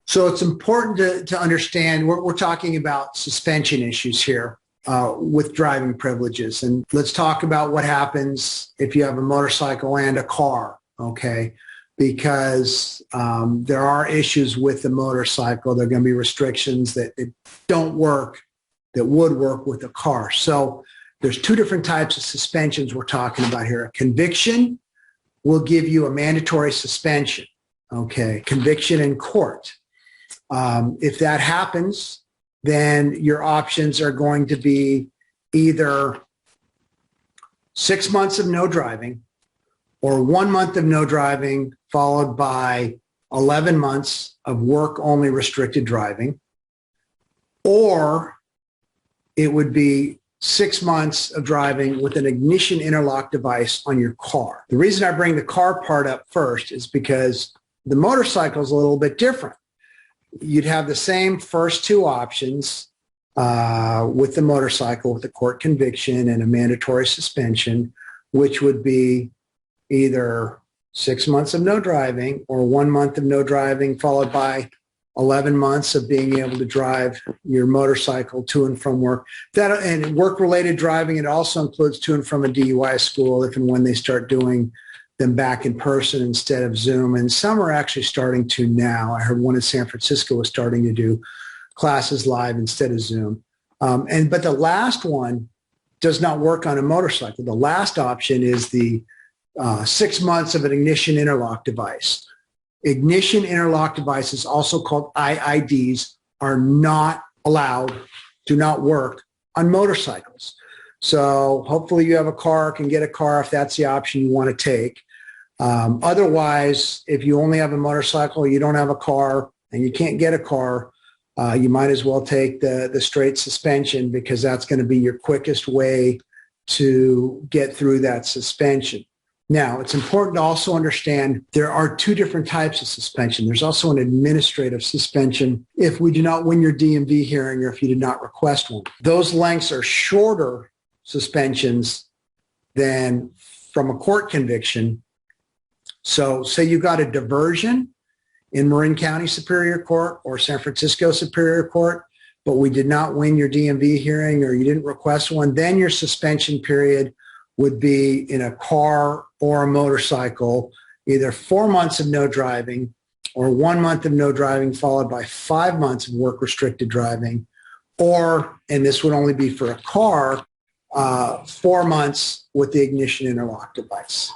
So it's important to understand we're talking about suspension issues here with driving privileges. And let's talk about what happens if you have a motorcycle and a car, okay? Because there are issues with the motorcycle. There are going to be restrictions that don't work that would work with a car. So there's two different types of suspensions we're talking about here. A conviction will give you a mandatory suspension, okay? Conviction in court. If that happens, then your options are going to be either 6 months of no driving or 1 month of no driving followed by 11 months of work-only restricted driving, or it would be 6 months of driving with an ignition interlock device on your car. The reason I bring the car part up first is because the motorcycle is a little bit different. You'd have the same first two options with the motorcycle, with a court conviction and a mandatory suspension, which would be either 6 months of no driving or 1 month of no driving followed by 11 months of being able to drive your motorcycle to and from work. That and work-related driving, it also includes to and from a DUI school if and when they start doing them back in person instead of Zoom. And some are actually starting to now. I heard one in San Francisco was starting to do classes live instead of Zoom. But the last one does not work on a motorcycle. The last option is the 6 months of an ignition interlock device. Ignition interlock devices, also called IIDs, are not allowed, do not work on motorcycles. So hopefully you have a car, can get a car if that's the option you want to take. Otherwise, if you only have a motorcycle, you don't have a car, and you can't get a car, you might as well take the straight suspension because that's going to be your quickest way to get through that suspension. Now, it's important to also understand there are two different types of suspension. There's also an administrative suspension if we do not win your DMV hearing or if you did not request one. Those lengths are shorter suspensions than from a court conviction. So say you got a diversion in Marin County Superior Court or San Francisco Superior Court, but we did not win your DMV hearing or you didn't request one, then your suspension period would be in a car or a motorcycle, either 4 months of no driving or 1 month of no driving followed by 5 months of work-restricted driving, or, and this would only be for a car, 4 months with the ignition interlock device.